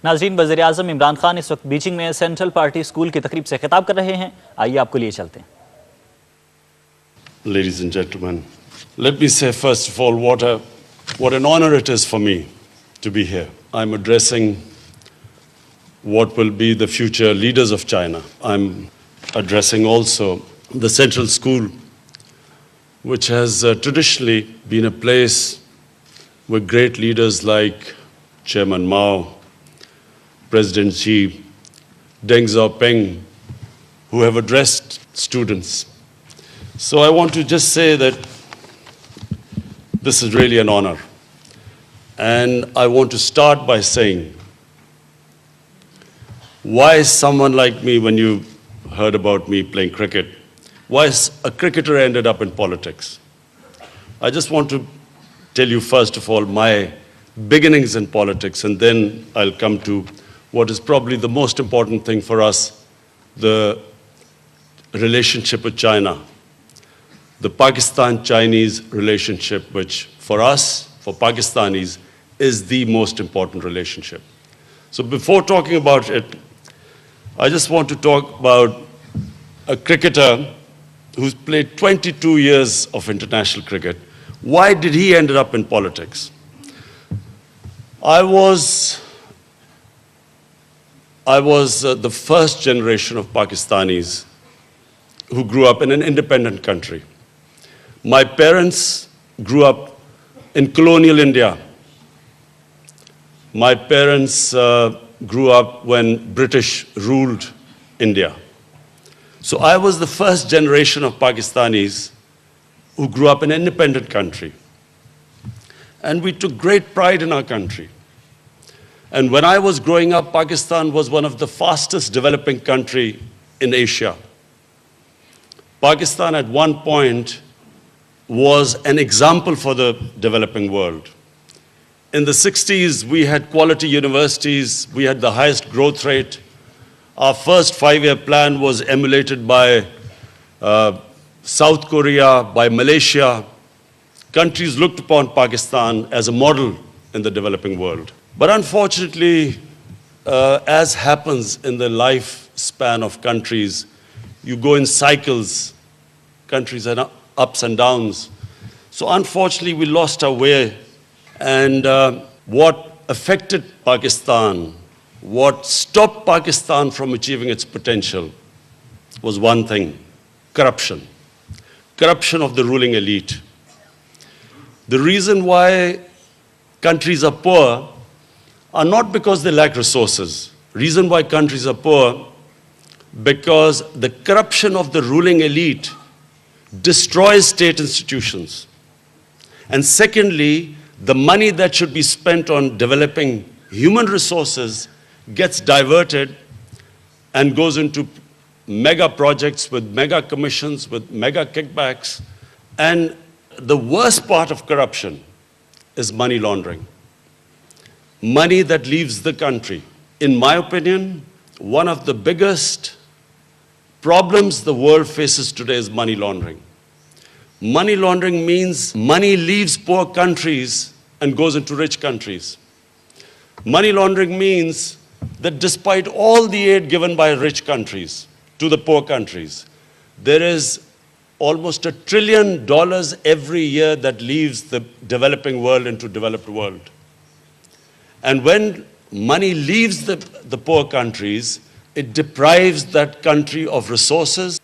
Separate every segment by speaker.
Speaker 1: नाज़रीन, वज़ीर-ए-आज़म इमरान खान इस वक्त बीजिंग में सेंट्रल पार्टी स्कूल की तकरीब से खिताब कर रहे हैं। आइए आपको लिए चलते हैं।
Speaker 2: Ladies and gentlemen, let me say first of all what an honor it is for me to be here. I'm addressing what will be the future leaders of China. I'm addressing also the central school, which has traditionally been a place where great leaders like Chairman Mao, President Xi, Deng Xiaoping, who have addressed students. So I want to just say that this is really an honor. And I want to start by saying, why someone like me, when you heard about me playing cricket, why a cricketer ended up in politics? I just want to tell you, first of all, my beginnings in politics, and then I'll come to what is probably the most important thing for us, the relationship with China, the Pakistan-Chinese relationship, which for us, for Pakistanis, is the most important relationship. So before talking about it, I just want to talk about a cricketer who's played 22 years of international cricket. Why did he end up in politics? I was the first generation of Pakistanis who grew up in an independent country. My parents grew up in colonial India. My parents grew up when British ruled India. So I was the first generation of Pakistanis who grew up in an independent country. And we took great pride in our country. And when I was growing up, Pakistan was one of the fastest developing countries in Asia. Pakistan at one point was an example for the developing world. In the 60s, we had quality universities, we had the highest growth rate. Our first 5-year plan was emulated by South Korea, by Malaysia. Countries looked upon Pakistan as a model in the developing world. But unfortunately, as happens in the lifespan of countries, you go in cycles, countries are ups and downs. So unfortunately, we lost our way. And what affected Pakistan, what stopped Pakistan from achieving its potential was one thing: corruption. Corruption of the ruling elite. The reason why countries are poor are not because they lack resources. Reason why countries are poor, because the corruption of the ruling elite destroys state institutions. And secondly, the money that should be spent on developing human resources gets diverted and goes into mega projects with mega commissions, with mega kickbacks. And the worst part of corruption is money laundering. Money that leaves the country. In my opinion, one of the biggest problems the world faces today is money laundering. Money laundering means money leaves poor countries and goes into rich countries. Money laundering means that despite all the aid given by rich countries to the poor countries, there is almost $1 trillion every year that leaves the developing world into developed world. And when money leaves the poor countries, it deprives that country of resources.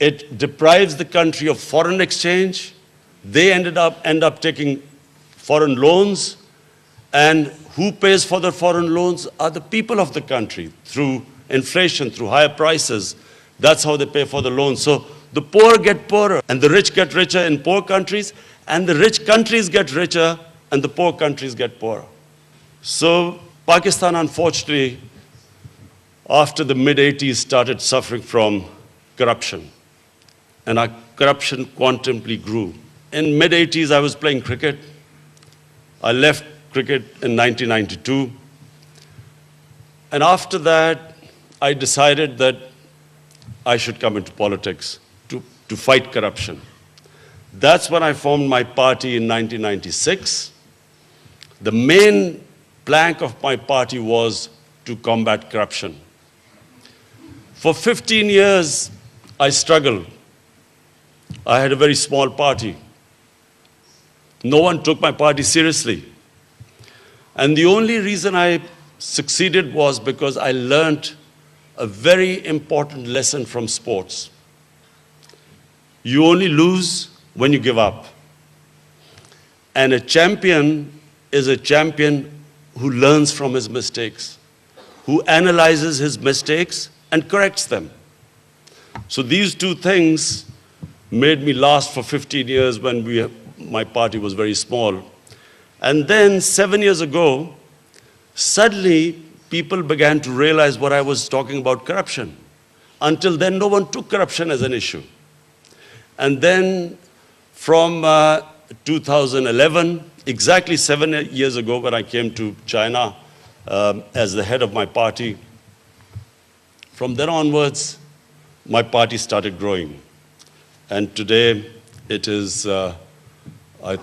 Speaker 2: It deprives the country of foreign exchange. They end up taking foreign loans. And who pays for the foreign loans are the people of the country through inflation, through higher prices. That's how they pay for the loans. So the poor get poorer and the rich get richer in poor countries, and the rich countries get richer and the poor countries get poorer. So Pakistan, unfortunately, after the mid-80s, started suffering from corruption. And our corruption quantumly grew. In mid-80s, I was playing cricket. I left cricket in 1992. And after that, I decided that I should come into politics to fight corruption. That's when I formed my party in 1996. The main plank of my party was to combat corruption. For 15 years, I struggled. I had a very small party. No one took my party seriously. And the only reason I succeeded was because I learned a very important lesson from sports. You only lose when you give up. And a champion is a champion who learns from his mistakes, who analyzes his mistakes and corrects them. So these two things made me last for 15 years when my party was very small. And then 7 years ago, suddenly people began to realize what I was talking about, corruption. Until then, no one took corruption as an issue. And then from 2011, exactly 7 years ago when I came to China as the head of my party, from then onwards, my party started growing. And today, it is, I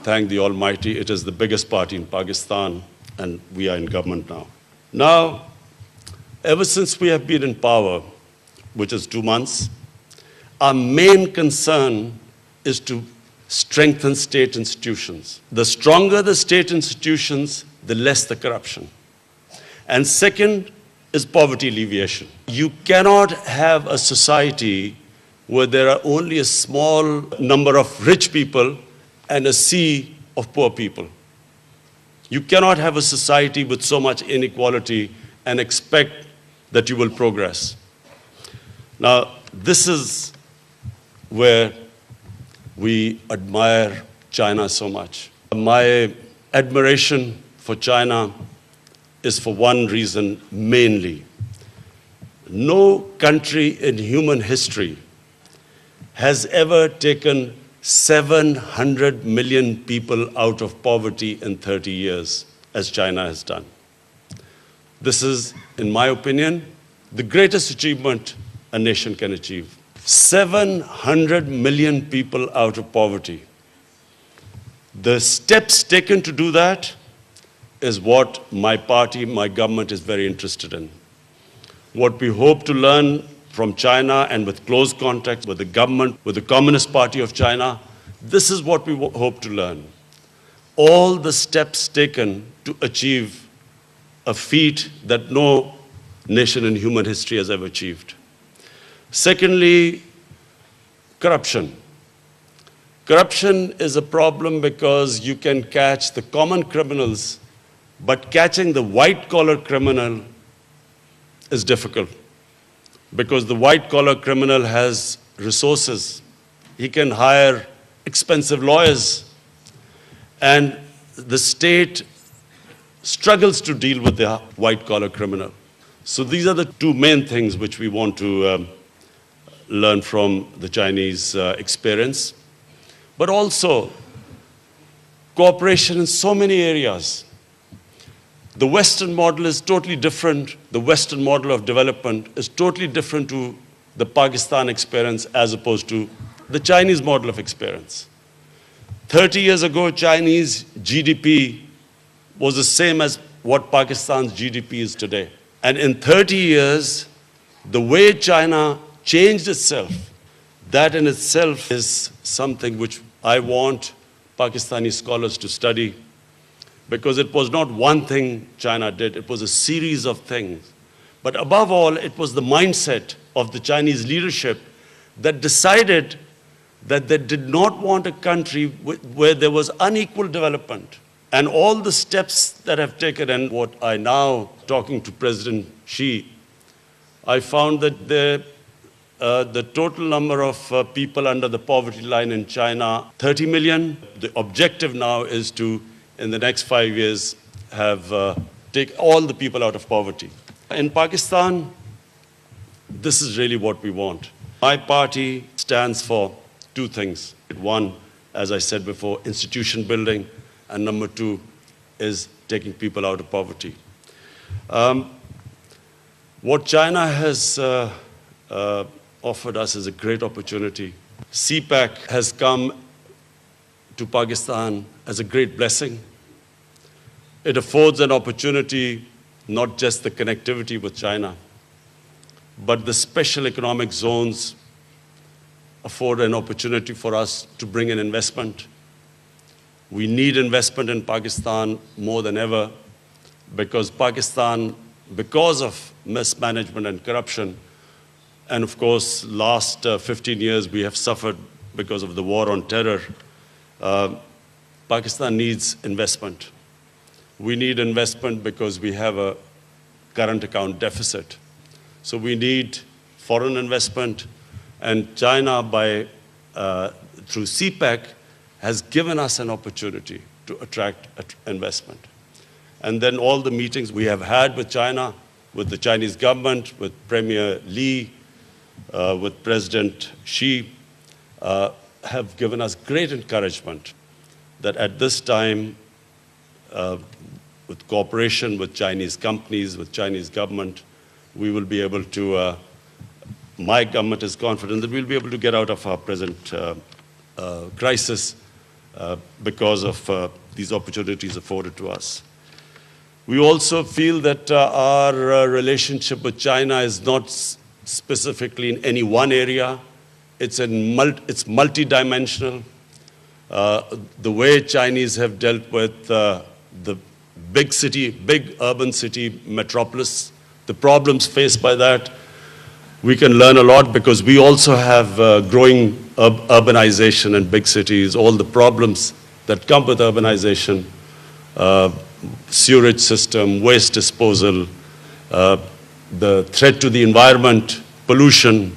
Speaker 2: thank the Almighty, it is the biggest party in Pakistan, and we are in government now. Now, ever since we have been in power, which is 2 months, our main concern is to strengthen state institutions. The stronger the state institutions, the less the corruption. And second is poverty alleviation. You cannot have a society where there are only a small number of rich people and a sea of poor people. You cannot have a society with so much inequality and expect that you will progress. Now, this is where we admire China so much. My admiration for China is for one reason mainly. No country in human history has ever taken 700 million people out of poverty in 30 years, as China has done. This is, in my opinion, the greatest achievement a nation can achieve. 700 million people out of poverty. The steps taken to do that is what my party, my government is very interested in. What we hope to learn from China and with close contact with the government, with the Communist Party of China, this is what we hope to learn. All the steps taken to achieve a feat that no nation in human history has ever achieved. Secondly, corruption. Corruption is a problem because you can catch the common criminals, but catching the white-collar criminal is difficult because the white-collar criminal has resources. He can hire expensive lawyers, and the state struggles to deal with the white-collar criminal. So these are the two main things which we want to learn from the Chinese experience, but also cooperation in so many areas. The Western model is totally different. The Western model of development is totally different to the Pakistan experience as opposed to the Chinese model of experience. 30 years ago, Chinese GDP was the same as what Pakistan's GDP is today. And in 30 years, the way China changed itself, that in itself is something which I want Pakistani scholars to study, because it was not one thing China did, it was a series of things. But above all, it was the mindset of the Chinese leadership that decided that they did not want a country where there was unequal development. And all the steps that have taken, and what I now, talking to President Xi, I found that the total number of people under the poverty line in China, 30 million. The objective now is to, in the next 5 years, take all the people out of poverty. In Pakistan, this is really what we want. My party stands for two things. One, as I said before, institution building, and number two is taking people out of poverty. What China has offered us is a great opportunity. CPAC has come to Pakistan as a great blessing. It affords an opportunity, not just the connectivity with China, but the special economic zones afford an opportunity for us to bring in investment. We need investment in Pakistan more than ever because Pakistan, because of mismanagement and corruption, and of course, last 15 years we have suffered because of the war on terror, Pakistan needs investment. We need investment because we have a current account deficit. So we need foreign investment, and China, through CPEC, has given us an opportunity to attract investment. And then all the meetings we have had with China, with the Chinese government, with Premier Li, with President Xi, have given us great encouragement that at this time, with cooperation with Chinese companies, with Chinese government, we will be able to, my government is confident that we'll be able to get out of our present crisis because of these opportunities afforded to us. We also feel that our relationship with China is not specifically in any one area. It's multidimensional. The way Chinese have dealt with the big urban city metropolis, the problems faced by that, we can learn a lot because we also have growing urbanization in big cities, all the problems that come with urbanization, sewerage system, waste disposal, the threat to the environment, pollution.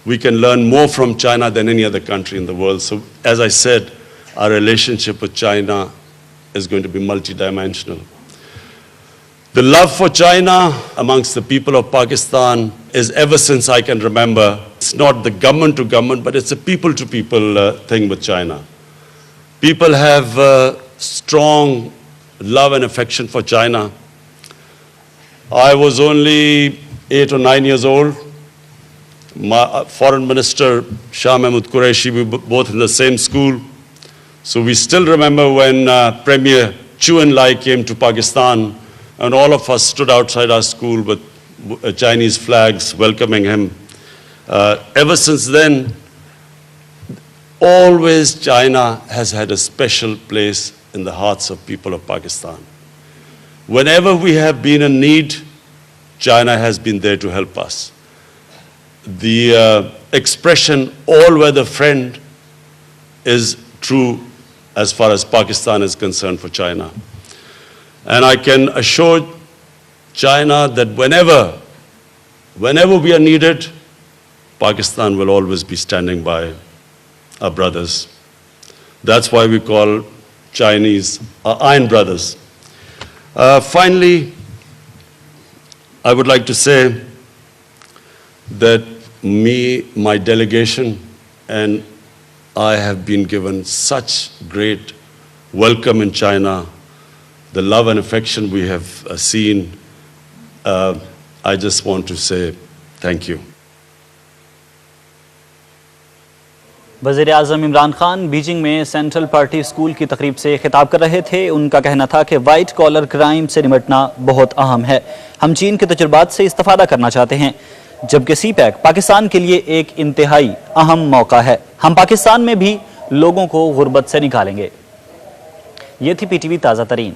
Speaker 2: We can learn more from China than any other country in the world. So, as I said, our relationship with China is going to be multidimensional. The love for China amongst the people of Pakistan is ever since I can remember. It's not the government to government, but it's a people to people thing with China. People have strong love and affection for China. I was only 8 or 9 years old. My foreign minister, Shah Mahmud Qureshi, we were both in the same school. So we still remember when Premier Chu En-lai came to Pakistan, and all of us stood outside our school with Chinese flags welcoming him. Ever since then, always China has had a special place in the hearts of people of Pakistan. Whenever we have been in need, China has been there to help us. The expression all-weather friend is true as far as Pakistan is concerned for China. And I can assure China that whenever we are needed, Pakistan will always be standing by our brothers. That's why we call Chinese our Iron Brothers. Finally, I would like to say that my delegation, and I have been given such great welcome in China, the love and affection we have seen. I just want to say thank you.
Speaker 1: वज़ीर आज़म Imran Khan Beijing में central party school की तकरीब से खिताब कर रहे थे। उनका कहना था कि वाइट कॉलर क्राइम से निपटना बहुत अहम है। हम चीन के तजुर्बात से इस्तेफादा करना चाहते हैं, जबकि सीपैक पाकिस्तान के लिए एक इंतहाई अहम मौका है। हम पाकिस्तान में भी लोगों को गुर्बत से निकालेंगे। ये थी पीटीवी ताज़ा तरीन।